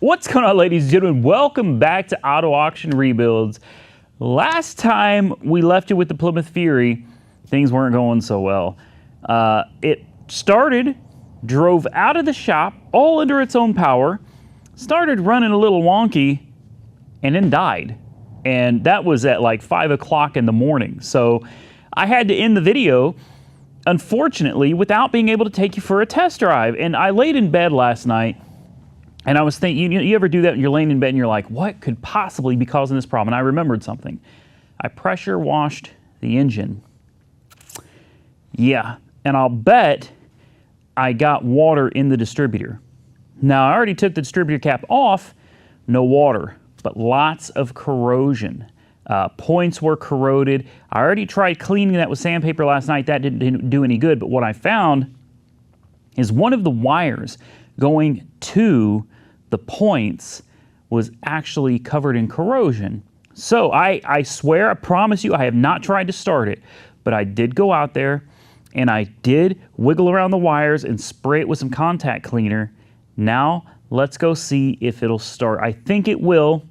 What's going on, ladies and gentlemen? Welcome back to Auto Auction Rebuilds. Last time we left you with the Plymouth Fury, things weren't going so well. It started, drove out of the shop, all under its own power, started running a little wonky, and then died. And that was at like 5 o'clock in the morning. So I had to end the video, unfortunately, without being able to take you for a test drive. And I laid in bed last night, and I was thinking, you ever do that when you're laying in bed and you're like, what could possibly be causing this problem? And I remembered something. I pressure washed the engine. Yeah, and I'll bet I got water in the distributor. Now, I already took the distributor cap off, no water, but lots of corrosion. Points were corroded. I already tried cleaning that with sandpaper last night. That didn't do any good, but what I found is one of the wires going to the points was actually covered in corrosion. So I swear, I promise you, I have not tried to start it, but I did go out there and I did wiggle around the wires and spray it with some contact cleaner. Now let's go see if it'll start. I think it will.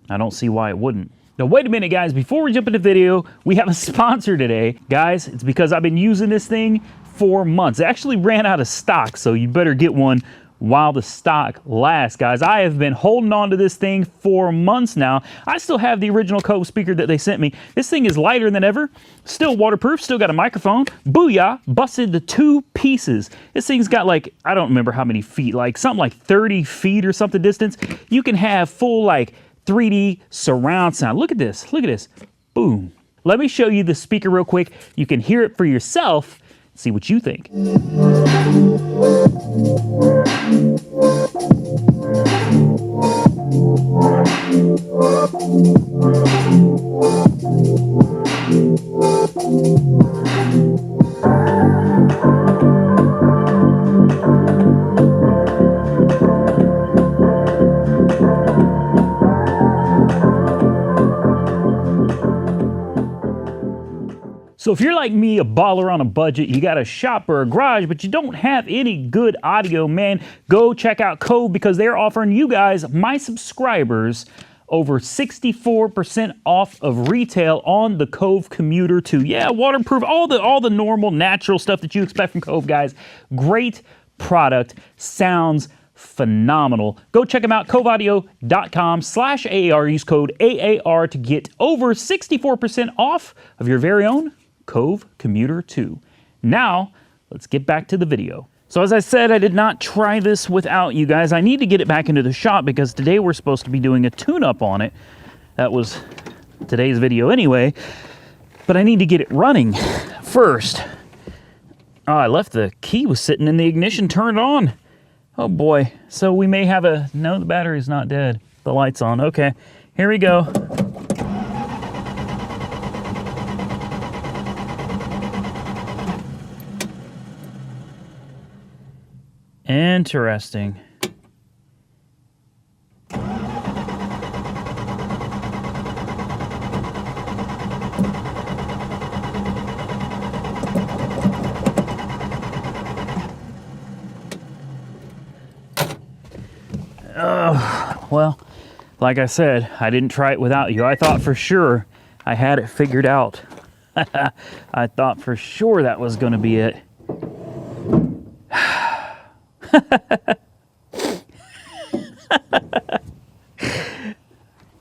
I don't see why it wouldn't. Now wait a minute, guys, before we jump into the video, we have a sponsor today. Guys, it's because I've been using this thing for months. It actually ran out of stock, so you better get one while the stock lasts, guys. I have been holding on to this thing for months now. I still have the original Coil speaker that they sent me. This thing is lighter than ever, still waterproof, still got a microphone. Booyah, busted the 2 pieces. This thing's got like, I don't remember how many feet, like something like 30 feet or something distance. You can have full like 3D surround sound. Look at this, boom. Let me show you the speaker real quick. You can hear it for yourself. See what you think. So if you're like me, a baller on a budget, you got a shop or a garage, but you don't have any good audio, man, go check out Coil because they're offering you guys, my subscribers, over 64% off of retail on the Coil Commuter 2. Yeah, waterproof, all the normal natural stuff that you expect from Coil, guys. Great product, sounds phenomenal. Go check them out, coilaudio.com/AAR. Use code AAR to get over 64% off of your very own Coil Commuter 2. Now, let's get back to the video. So as I said, I did not try this without you guys. I need to get it back into the shop because today we're supposed to be doing a tune-up on it. That was today's video anyway, but I need to get it running first. Oh, I left the key was sitting in the ignition turned on. Oh boy, so we may have a, no, the battery's not dead. The light's on, okay. Here we go. Interesting. Well, like I said, I didn't try it without you. I thought for sure I had it figured out. I thought for sure that was going to be it.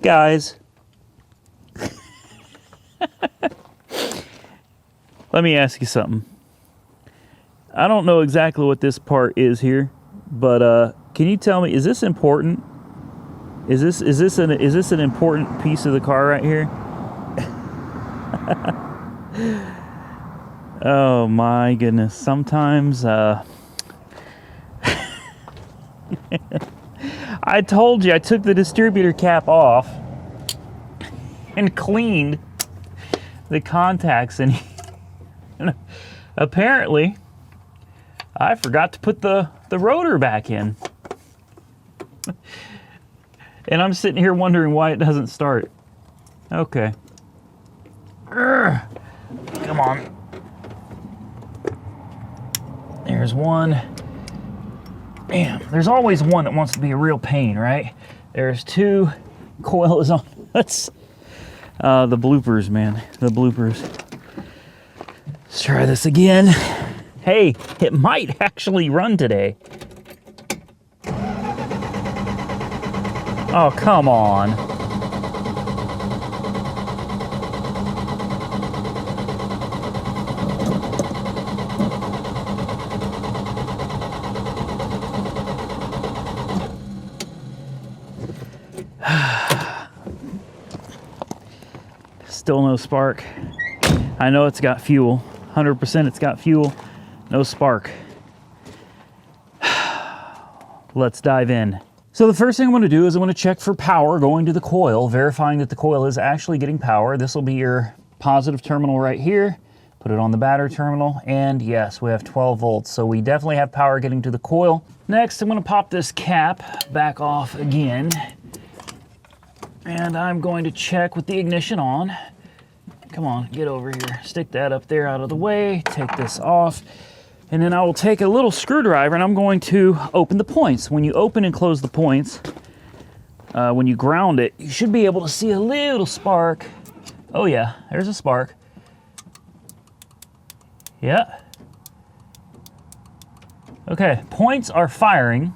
Guys, let me ask you something. I don't know exactly what this part is here, but can you tell me, is this important? Is this an important piece of the car right here? Oh my goodness. Sometimes I told you I took the distributor cap off and cleaned the contacts, and apparently I forgot to put the rotor back in. And I'm sitting here wondering why it doesn't start. Okay. Come on. There's one. Bam. There's always one that wants to be a real pain, right? There's 2. Coil is on. That's the bloopers, man. The bloopers. Let's try this again. Hey, it might actually run today. Oh, come on. Still no spark. I know it's got fuel. 100% it's got fuel. No spark. Let's dive in. So the first thing I'm going to do is I'm going to check for power going to the coil, verifying that the coil is actually getting power. This will be your positive terminal right here. Put it on the battery terminal, and yes, we have 12 volts, so we definitely have power getting to the coil. Next, I'm going to pop this cap back off again, and I'm going to check with the ignition on. Come on, get over here. Stick that up there out of the way, take this off, and then I will take a little screwdriver and I'm going to open the points. When you open and close the points, when you ground it, you should be able to see a little spark. Oh yeah, there's a spark. Yeah. Okay, points are firing.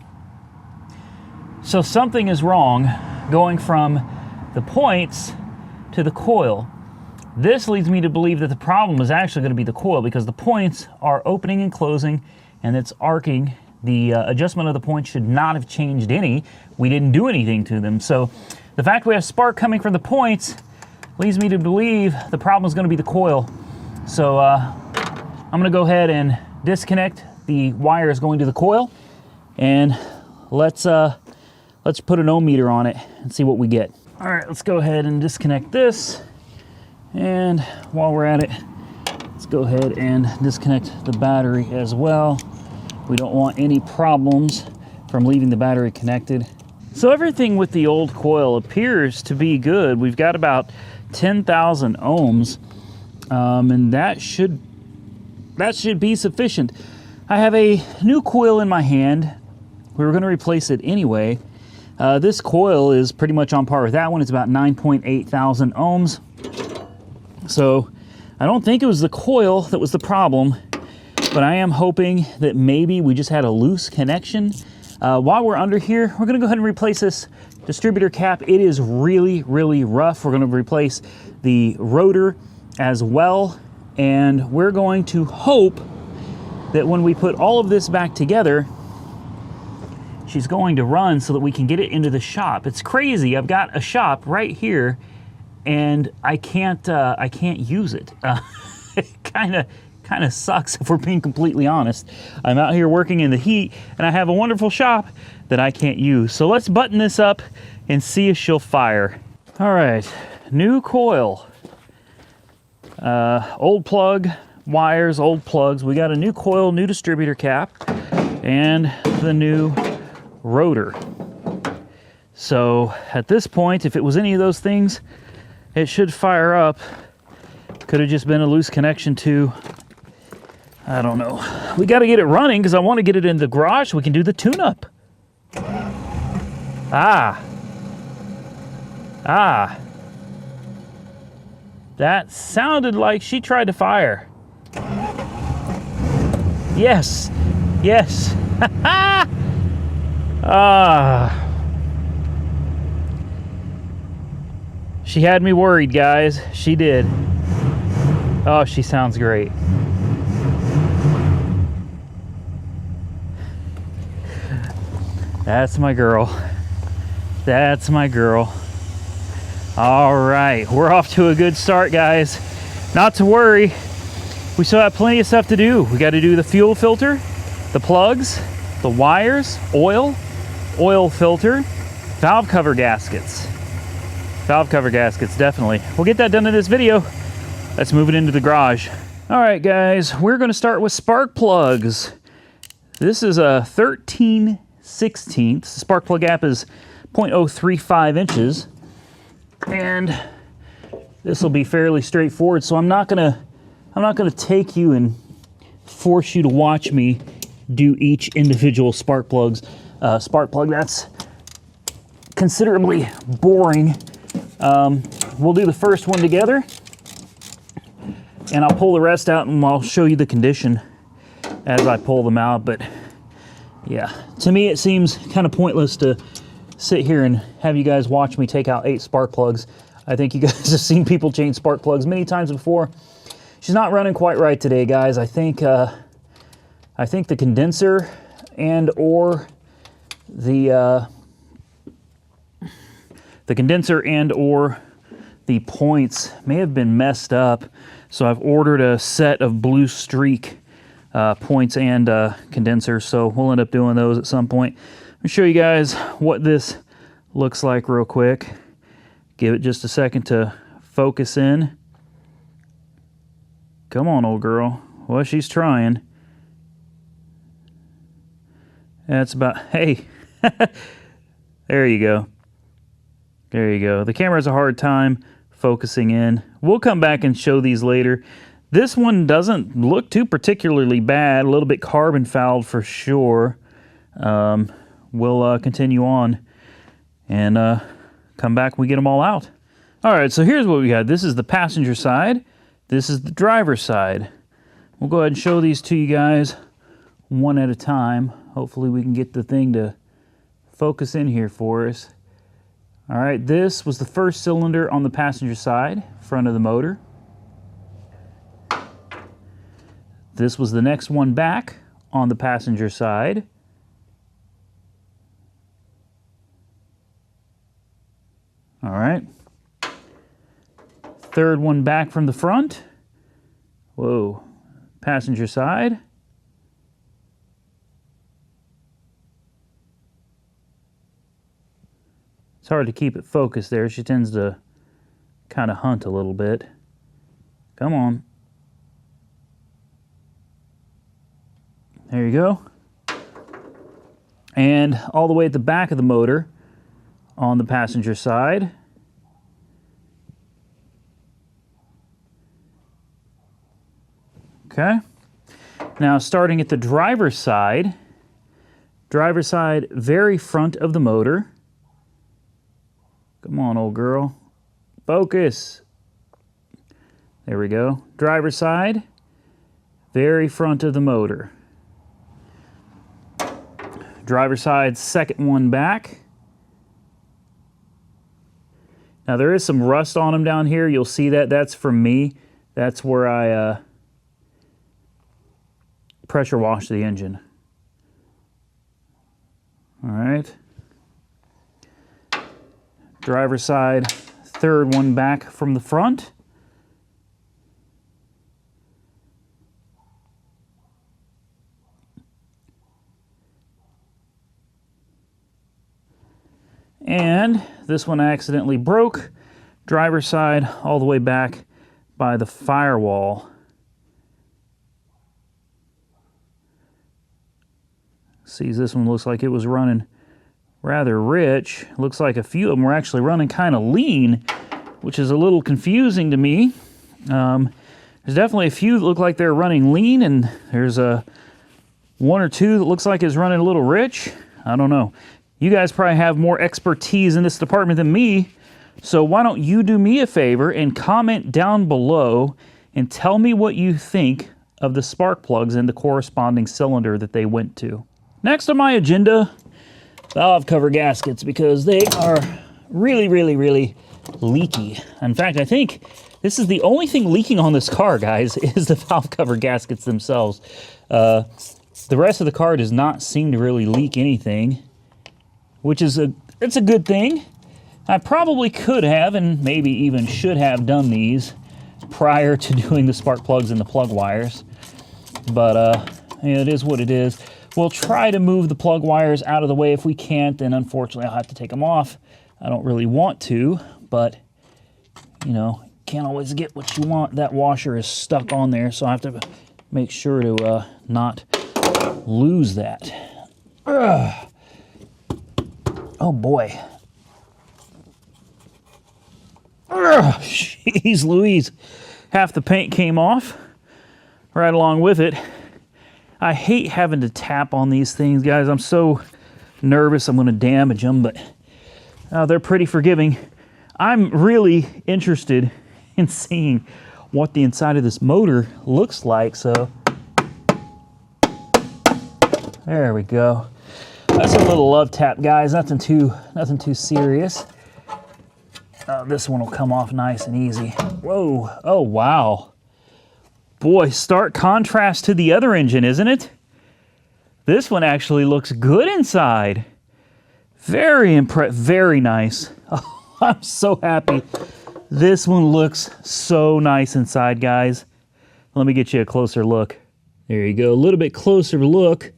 So something is wrong going from the points to the coil. This leads me to believe that the problem is actually going to be the coil, because the points are opening and closing and it's arcing. The adjustment of the points should not have changed any. We didn't do anything to them. So the fact we have spark coming from the points leads me to believe the problem is going to be the coil. So I'm going to go ahead and disconnect the wires going to the coil, and let's put an ohm meter on it and see what we get. All right, let's go ahead and disconnect this. And while we're at it, let's go ahead and disconnect the battery as well. We don't want any problems from leaving the battery connected. So everything with the old coil appears to be good. We've got about 10,000 ohms, and that should be sufficient. I have a new coil in my hand. We were going to replace it anyway. This coil is pretty much on par with that one. It's about 9.8 thousand ohms. So I don't think it was the coil that was the problem, but I am hoping that maybe we just had a loose connection. While we're under here, we're going to go ahead and replace this distributor cap. It is really, really rough. We're going to replace the rotor as well, and we're going to hope that when we put all of this back together, she's going to run so that we can get it into the shop. It's crazy. I've got a shop right here, and I can't use it. It kind of sucks, if we're being completely honest. I'm out here working in the heat, and I have a wonderful shop that I can't use. So let's button this up and see if she'll fire. All right, new coil. Old plug, wires, old plugs. We got a new coil, new distributor cap, and the new rotor. So at this point, if it was any of those things, it should fire up. Could have just been a loose connection to, I don't know. We got to get it running because I want to get it in the garage so we can do the tune-up. Ah. That sounded like she tried to fire. Yes. She had me worried, guys. She did. Oh, she sounds great. That's my girl. That's my girl. All right, we're off to a good start, guys. Not to worry. We still have plenty of stuff to do. We got to do the fuel filter, the plugs, the wires, oil filter, valve cover gaskets. Valve cover gaskets, definitely. We'll get that done in this video. Let's move it into the garage. All right, guys, we're going to start with spark plugs. This is a 13/16. Spark plug gap is 0.035 inches. And this will be fairly straightforward, so I'm not gonna take you and force you to watch me do each individual spark plug. That's considerably boring. We'll do the first one together, and I'll pull the rest out and I'll show you the condition as I pull them out. But yeah, to me it seems kind of pointless to sit here and have you guys watch me take out 8 spark plugs. I think you guys have seen people change spark plugs many times before. She's not running quite right today, guys. I think the condenser and or the condenser and or the points may have been messed up. So I've ordered a set of blue streak points and condenser. So we'll end up doing those at some point. Let me show you guys what this looks like real quick. Give it just a second to focus in. Come on, old girl. Well, she's trying. That's about, hey, there you go. There you go. The camera has a hard time focusing in. We'll come back and show these later. This one doesn't look too particularly bad. A little bit carbon fouled for sure. We'll continue on and come back when we get them all out. All right, so here's what we got. This is the passenger side. This is the driver's side. We'll go ahead and show these to you guys one at a time. Hopefully we can get the thing to focus in here for us. All right, this was the first cylinder on the passenger side, front of the motor. This was the next one back on the passenger side. All right. Third one back from the front. Whoa. Passenger side. It's hard to keep it focused there. She tends to kind of hunt a little bit. Come on. There you go. And all the way at the back of the motor on the passenger side. Okay. Now starting at the driver's side, very front of the motor. Come on, old girl. Focus. There we go. Driver's side, very front of the motor. Driver's side, second one back. Now there is some rust on them down here. You'll see that. That's from me. That's where I pressure washed the engine. All right. Driver's side, third one back from the front. And this one accidentally broke. Driver's side all the way back by the firewall. See, this one looks like it was running rather rich. Looks like a few of them were actually running kind of lean, which is a little confusing to me. There's definitely a few that look like they're running lean, and there's one or two that looks like it's running a little rich. I don't know. You guys probably have more expertise in this department than me, so why don't you do me a favor and comment down below and tell me what you think of the spark plugs in the corresponding cylinder that they went to. Next on my agenda, valve cover gaskets, because they are really, really, really leaky. In fact, I think this is the only thing leaking on this car, guys, is the valve cover gaskets themselves. The rest of the car does not seem to really leak anything, which is it's a good thing. I probably could have, and maybe even should have done these prior to doing the spark plugs and the plug wires. But yeah, it is what it is. We'll try to move the plug wires out of the way. If we can't, then unfortunately I'll have to take them off. I don't really want to, but you know, can't always get what you want. That washer is stuck on there, so I have to make sure to not lose that. Ugh. Oh boy. Ugh, jeez Louise. Half the paint came off right along with it. I hate having to tap on these things, guys. I'm so nervous I'm going to damage them, but They're pretty forgiving. I'm really interested in seeing what the inside of this motor looks like, so there we go. That's a little love tap, guys. Nothing too serious. This one will come off nice and easy. Whoa, oh wow. Boy, stark contrast to the other engine, isn't it? This one actually looks good inside. Very very nice. Oh, I'm so happy. This one looks so nice inside, guys. Let me get you a closer look. There you go, a little bit closer look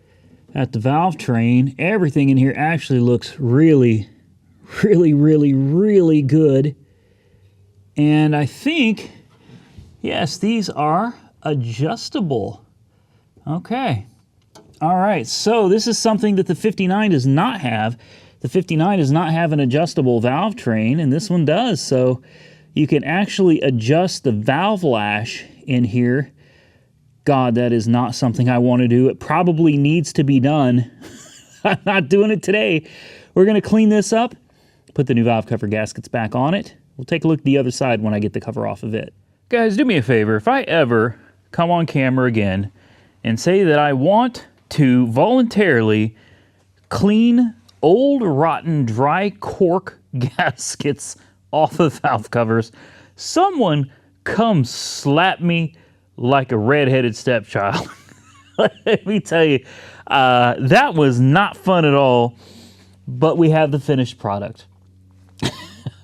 at the valve train. Everything in here actually looks really good. And I think, yes, these are adjustable. Okay. All right, so this is something that the 59 does not have. The 59 does not have an adjustable valve train, and this one does. So you can actually adjust the valve lash in here. God, that is not something I want to do. It probably needs to be done. I'm not doing it today. We're going to clean this up, put the new valve cover gaskets back on it. We'll take a look at the other side when I get the cover off of it. Guys, do me a favor. If I ever come on camera again and say that I want to voluntarily clean old, rotten, dry cork gaskets off of valve covers, someone come slap me like a red-headed stepchild. Let me tell you, that was not fun at all, but we have the finished product.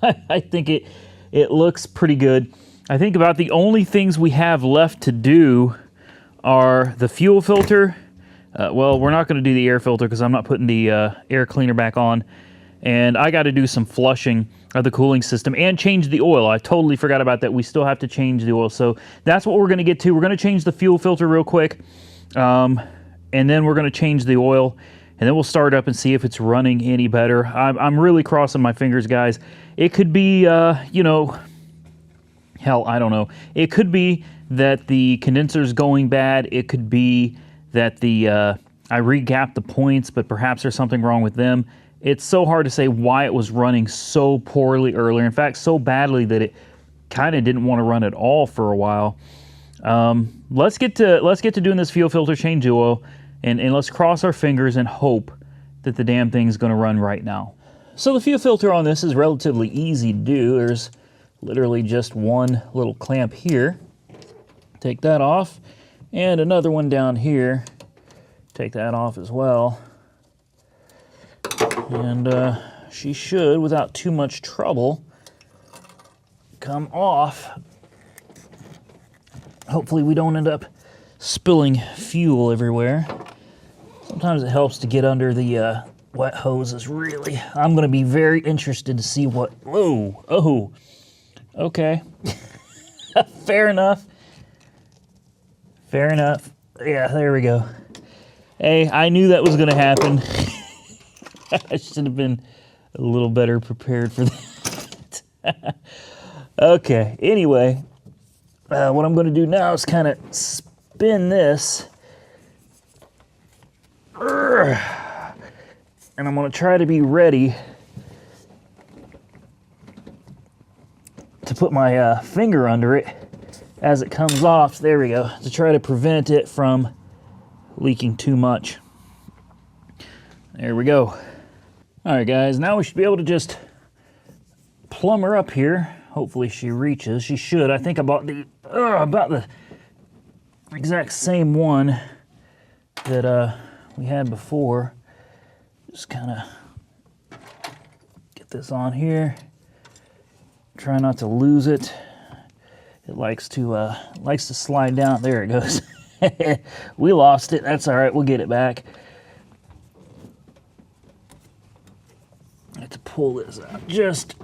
I think it looks pretty good. I think about the only things we have left to do are the fuel filter. Well, we're not going to do the air filter because I'm not putting the air cleaner back on. And I got to do some flushing of the cooling system and change the oil. I totally forgot about that. We still have to change the oil. So that's what we're going to get to. We're going to change the fuel filter real quick. And then we're going to change the oil. And then we'll start up and see if it's running any better. I'm really crossing my fingers, guys. It could be, you know, hell, I don't know. It could be that the condenser's going bad. It could be that I regapped the points, but perhaps there's something wrong with them. It's so hard to say why it was running so poorly earlier. In fact, so badly that it kind of didn't want to run at all for a while. Let's get to doing this fuel filter change oil, and let's cross our fingers and hope that the damn thing's going to run right now. So the fuel filter on this is relatively easy to do. There's literally just one little clamp here. Take that off, and another one down here. Take that off as well. And she should, without too much trouble, come off. Hopefully we don't end up spilling fuel everywhere. Sometimes it helps to get under the wet hoses, really. I'm going to be very interested to see what... Whoa! Oh! Okay. Fair enough. Fair enough. Yeah, there we go. Hey, I knew that was going to happen. I should have been a little better prepared for that. Okay, anyway, what I'm going to do now is kind of spin this. And I'm going to try to be ready to put my finger under it as it comes off. There we go, to try to prevent it from leaking too much. There we go. All right, guys, now we should be able to just plumb her up here. Hopefully she reaches. She should. I think I bought about the exact same one that we had before. Just kind of get this on here. Try not to lose it. It likes to slide down. There it goes. We lost it. That's all right. We'll get it back. I have to pull this out just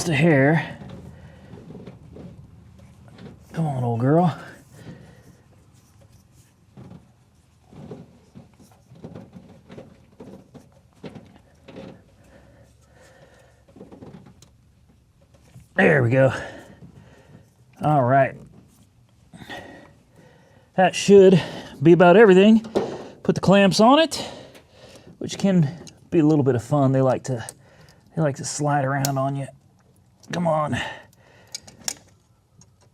a hair. Come on, old girl. There we go. All right. That should be about everything. Put the clamps on it. which can be a little bit of fun. They like to slide around on you. Come on.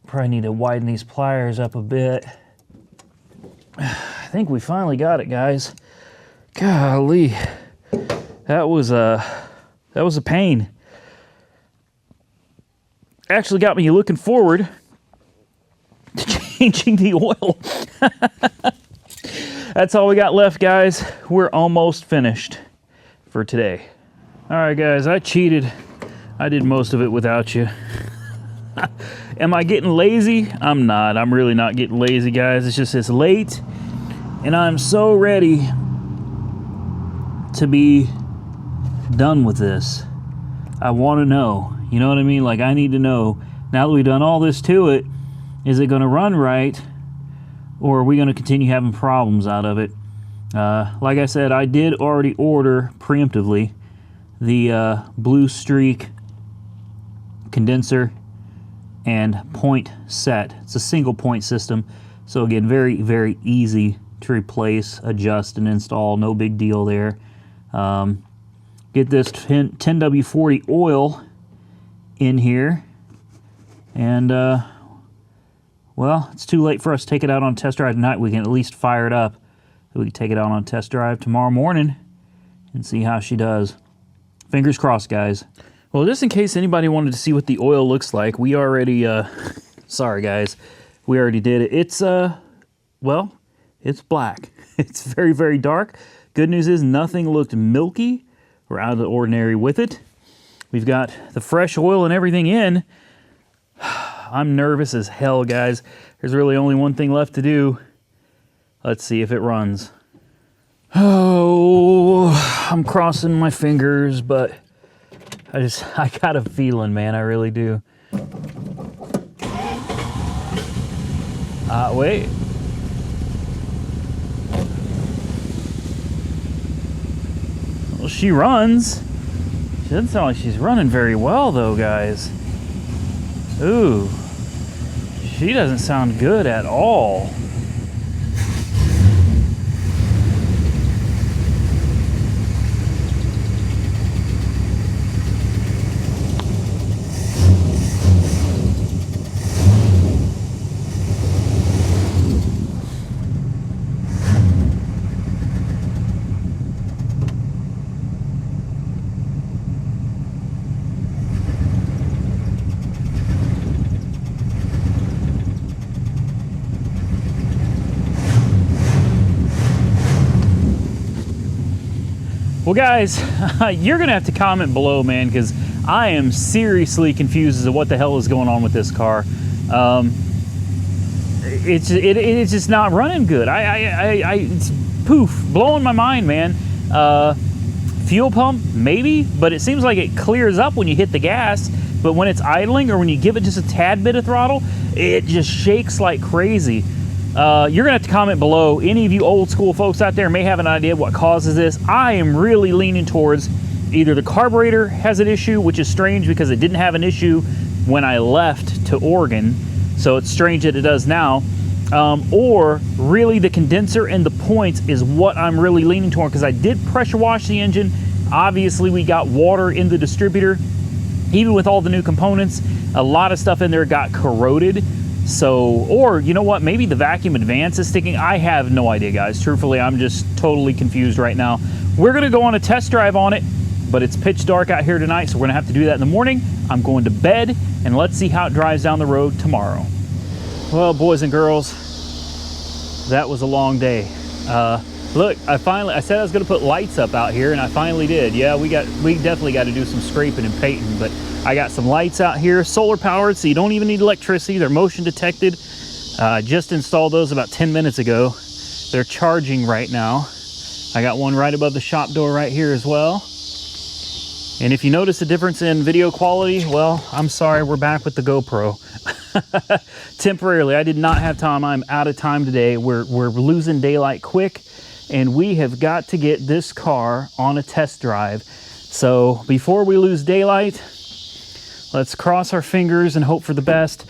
Probably need to widen these pliers up a bit. I think we finally got it, guys. Golly, that was a pain. Actually got me looking forward to changing the oil. That's all we got left, guys. We're almost finished for today. All right, guys, I cheated. I did most of it without you. Am I getting lazy? I'm not. I'm really not getting lazy, guys. It's just it's late, and I'm so ready to be done with this. I want to know. You know what I mean? Like, I need to know, now that we've done all this to it, is it going to run right, or are we going to continue having problems out of it? Like I said, I did already order preemptively the blue streak condenser and point set. It's a single point system, so again, very, very easy to replace, adjust, and install. No big deal there. Get this 10W40 oil in here, and well, it's too late for us to take it out on test drive tonight. We can at least fire it up. We can take it out on test drive tomorrow morning and see how she does. Fingers crossed, guys. Well, just in case anybody wanted to see what the oil looks like, we already, sorry guys, we already did it. It's, well, it's black. It's very, very dark. Good news is nothing looked milky or out of the ordinary with it. We've got the fresh oil and everything in. I'm nervous as hell, guys. There's really only one thing left to do. Let's see if it runs. Oh, I'm crossing my fingers, but I got a feeling, man. I really do. Wait. Well, she runs. She doesn't sound like she's running very well, though, guys. Ooh. She doesn't sound good at all. Well, guys, you're going to have to comment below, man, because I am seriously confused as to what the hell is going on with this car. It's just not running good. It's poof, blowing my mind, man. Fuel pump, maybe, but it seems like it clears up when you hit the gas, but when it's idling or when you give it just a tad bit of throttle, it just shakes like crazy. You're gonna have to comment below. Any of you old school folks out there may have an idea what causes this. I am really leaning towards either the carburetor has an issue, which is strange because it didn't have an issue when I left to Oregon, so it's strange that it does now, or really the condenser and the points is what I'm really leaning toward, because I did pressure wash the engine. Obviously we got water in the distributor. Even with all the new components, a lot of stuff in there got corroded. So, or you know what, maybe the vacuum advance is sticking. I have no idea, guys. Truthfully, I'm just totally confused right now. We're gonna go on a test drive on it, but it's pitch dark out here tonight, so we're gonna have to do that in the morning. I'm going to bed, and let's see how it drives down the road tomorrow. Well, boys and girls, that was a long day. Look, I said I was gonna put lights up out here, and I finally did. Yeah, we definitely got to do some scraping and painting, but I got some lights out here, solar powered, so you don't even need electricity. They're motion detected. I just installed those about 10 minutes ago. They're charging right now. I got one right above the shop door right here as well. And if you notice a difference in video quality, well, I'm sorry, we're back with the GoPro. Temporarily, I did not have time. I'm out of time today. We're losing daylight quick, and we have got to get this car on a test drive. So before we lose daylight, let's cross our fingers and hope for the best.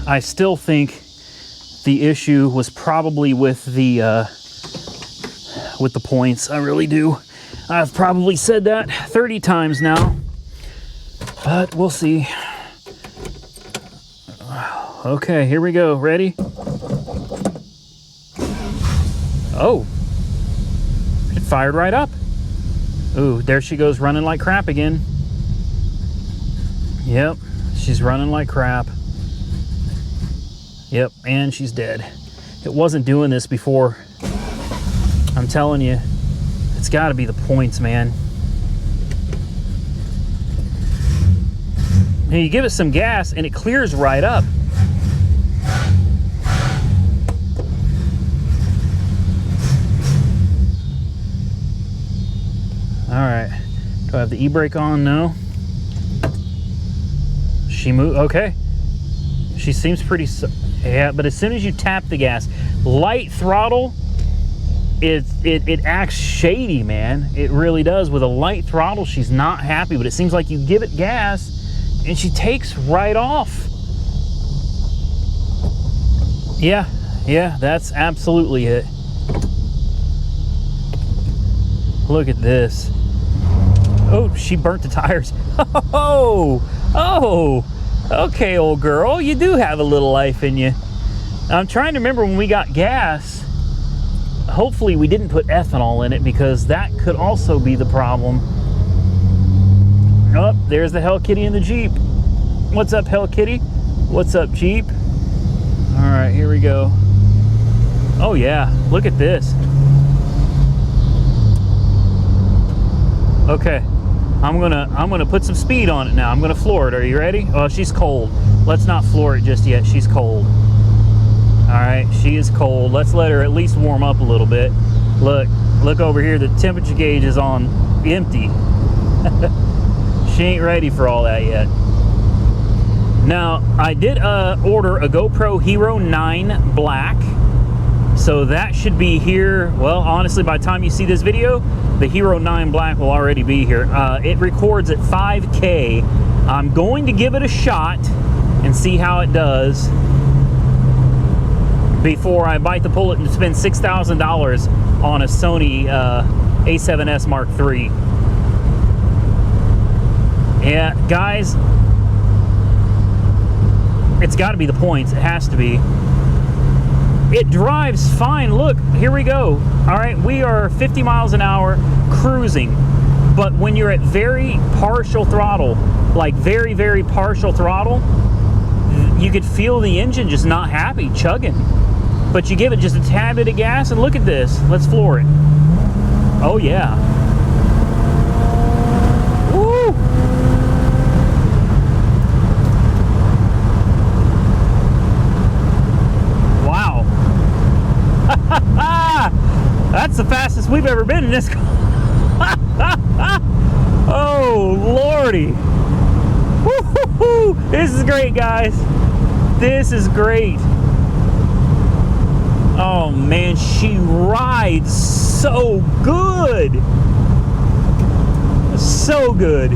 I still think the issue was probably with the with the points. I really do. I've probably said that 30 times now, but we'll see. Okay, here we go. Ready? Oh, it fired right up. Ooh, there she goes running like crap again. Yep, she's running like crap. Yep, and she's dead. It wasn't doing this before. I'm telling you, it's got to be the points, man. Now you give it some gas and it clears right up. All right, do I have the e-brake on? No. She moved, okay. She seems pretty, yeah, but as soon as you tap the gas, light throttle, it acts shady, man. It really does. With a light throttle, she's not happy, but it seems like you give it gas and she takes right off. Yeah, that's absolutely it. Look at this. Oh, she burnt the tires. Oh, okay, old girl, you do have a little life in you. I'm trying to remember when we got gas. Hopefully we didn't put ethanol in it, because that could also be the problem. Oh, there's the Hell Kitty in the Jeep. What's up, Hell Kitty? What's up, Jeep? All right, here we go. Oh yeah, look at this. Okay, I'm gonna put some speed on it now. I'm gonna floor it. Are you ready? Oh, she's cold. Let's not floor it just yet. She's cold. All right, she is cold. Let's let her at least warm up a little bit. Look over here. The temperature gauge is on empty. She ain't ready for all that yet. Now, I did order a GoPro Hero 9 Black. So that should be here. Well, honestly, by the time you see this video, the Hero 9 Black will already be here. It records at 5K. I'm going to give it a shot and see how it does before I bite the bullet and spend $6,000 on a Sony A7S Mark III. Yeah, guys, it's got to be the points. It has to be. It drives fine. Look, here we go. All right, we are 50 miles an hour cruising. But when you're at very partial throttle, like very, very partial throttle, you could feel the engine just not happy, chugging. But you give it just a tad bit of gas, and look at this. Let's floor it. Oh, yeah. Woo! Wow. That's the fastest we've ever been in this car. Oh, Lordy. Woo-hoo-hoo. This is great, guys. This is great. Oh man, she rides so good. So good.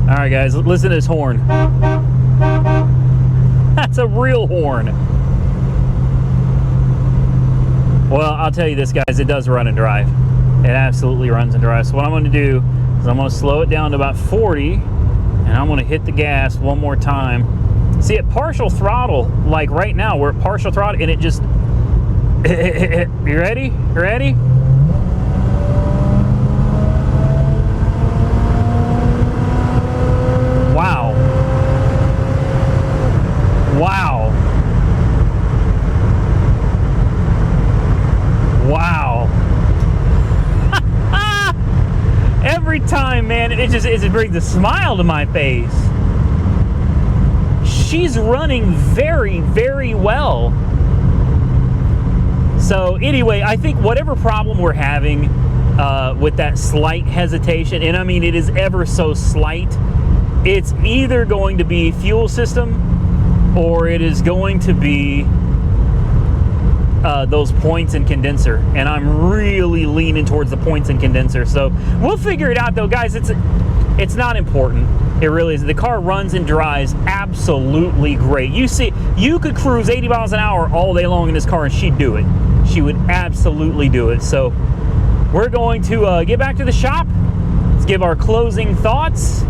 All right, guys, listen to this horn. That's a real horn. Well, I'll tell you this, guys, it does run and drive. It absolutely runs and drives. So what I'm going to do is I'm going to slow it down to about 40, and I'm going to hit the gas one more time. See, at partial throttle, like right now, we're at partial throttle, and it just... You ready? You ready? Wow. Wow. Wow. Every time, man, it just brings a smile to my face. She's running very, very well. So anyway, I think whatever problem we're having with that slight hesitation, and I mean it is ever so slight, it's either going to be fuel system or it is going to be those points and condenser. And I'm really leaning towards the points and condenser. So we'll figure it out though, guys. It's not important. It really is. The car runs and drives absolutely great. You could cruise 80 miles an hour all day long in this car and she'd do it. She would absolutely do it. So we're going to get back to the shop. Let's give our closing thoughts.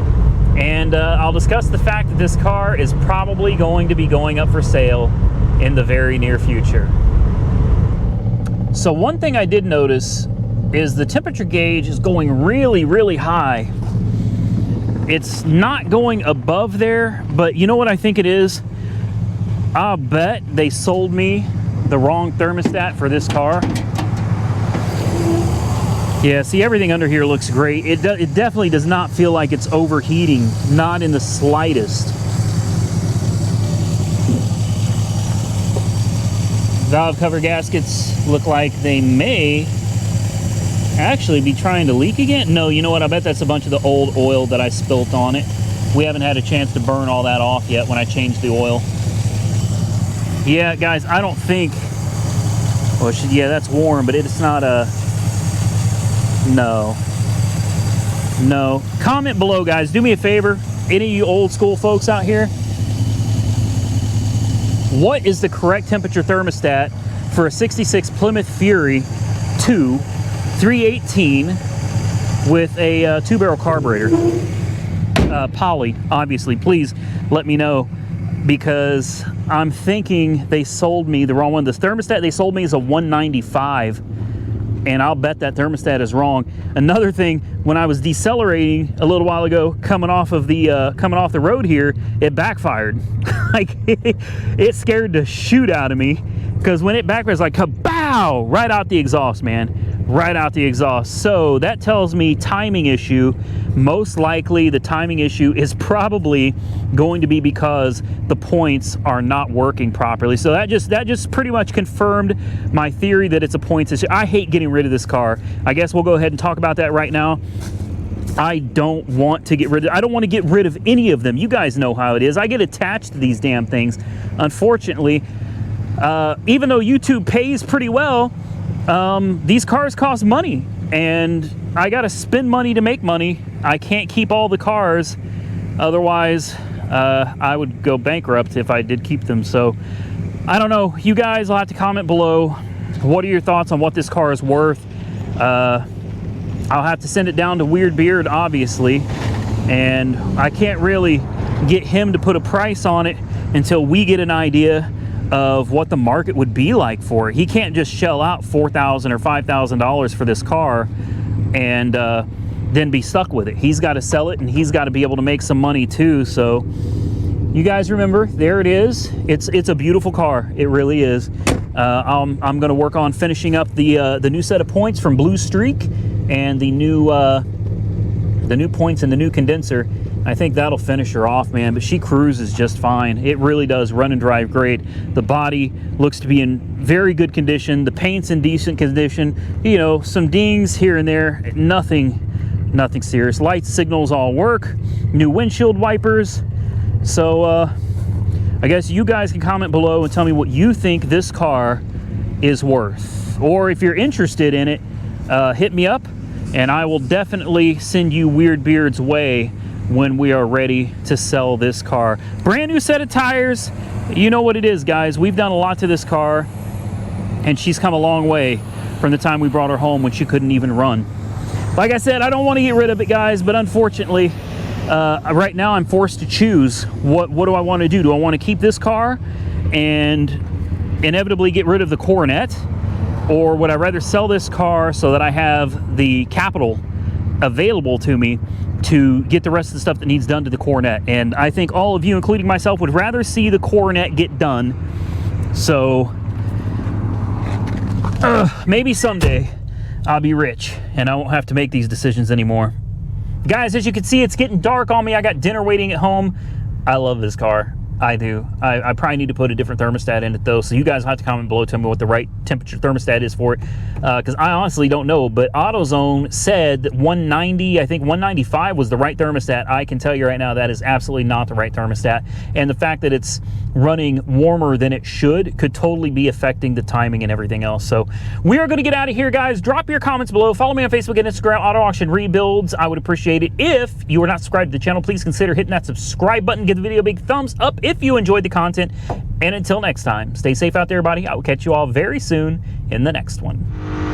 And I'll discuss the fact that this car is probably going to be going up for sale in the very near future. So one thing I did notice is the temperature gauge is going really, really high. It's not going above there, but you know what I think it is? I'll bet they sold me the wrong thermostat for this car. Yeah, see, everything under here looks great. It definitely does not feel like it's overheating, not in the slightest. Valve cover gaskets look like they may actually be trying to leak again. No, you know what? I bet that's a bunch of the old oil that I spilt on it. We haven't had a chance to burn all that off yet when I changed the oil. Yeah, guys, I don't think... Well, yeah, that's warm, but it's not a... No. Comment below, guys. Do me a favor. Any of you old school folks out here, what is the correct temperature thermostat for a 66 Plymouth Fury 2 318 with a 2-barrel carburetor? Poly, obviously. Please let me know, because I'm thinking they sold me the wrong one. The thermostat they sold me is a 195. And I'll bet that thermostat is wrong. Another thing, when I was decelerating a little while ago, coming off the road here, it backfired. Like it scared the shoot out of me, because when it backfired, it's like kabow, right out the exhaust, man, right out the exhaust. So that tells me timing issue. Most likely, the timing issue is probably going to be because the points are not working properly. So that just pretty much confirmed my theory that it's a points issue. I hate getting rid of this car. I guess we'll go ahead and talk about that right now. I don't want to get rid of any of them. You guys know how it is. I get attached to these damn things. Unfortunately, even though YouTube pays pretty well, these cars cost money, and I gotta spend money to make money. I can't keep all the cars, otherwise I would go bankrupt if I did keep them. So I don't know. You guys will have to comment below. What are your thoughts on what this car is worth? I'll have to send it down to Weird Beard, obviously, and I can't really get him to put a price on it until we get an idea of what the market would be like for it. He can't just shell out $4,000 or $5,000 for this car and then be stuck with it. He's got to sell it, and he's got to be able to make some money too. So you guys remember, there it is. It's a beautiful car. It really is. I'm going to work on finishing up the new set of points from Blue Streak and the new points in the new condenser. I think that'll finish her off, man, but she cruises just fine. It really does run and drive great. The body looks to be in very good condition. The paint's in decent condition. You know, some dings here and there, nothing serious. Lights, signals all work. New windshield wipers. So I guess you guys can comment below and tell me what you think this car is worth. Or if you're interested in it, hit me up, and I will definitely send you Weird Beard's way when we are ready to sell this car. Brand new set of tires. You know what it is, guys. We've done a lot to this car, and she's come a long way from the time we brought her home when she couldn't even run. Like I said, I don't want to get rid of it, guys, but unfortunately, right now I'm forced to choose. What do I want to do? Do I want to keep this car and inevitably get rid of the Coronet, or would I rather sell this car so that I have the capital available to me to get the rest of the stuff that needs done to the Coronet? And I think all of you, including myself, would rather see the Coronet get done. So maybe someday I'll be rich and I won't have to make these decisions anymore. Guys, as you can see, it's getting dark on me. I got dinner waiting at home. I love this car. I do. I probably need to put a different thermostat in it though, so you guys will have to comment below, tell me what the right temperature thermostat is for it, because I honestly don't know, but AutoZone said that 190, I think 195 was the right thermostat. I can tell you right now that is absolutely not the right thermostat, and the fact that it's running warmer than it should could totally be affecting the timing and everything else. So we are going to get out of here, guys. Drop your comments below. Follow me on Facebook and Instagram, Auto Auction Rebuilds. I would appreciate it. If you are not subscribed to the channel, please consider hitting that subscribe button. Give the video a big thumbs up if you enjoyed the content. And until next time, stay safe out there, everybody. I will catch you all very soon in the next one.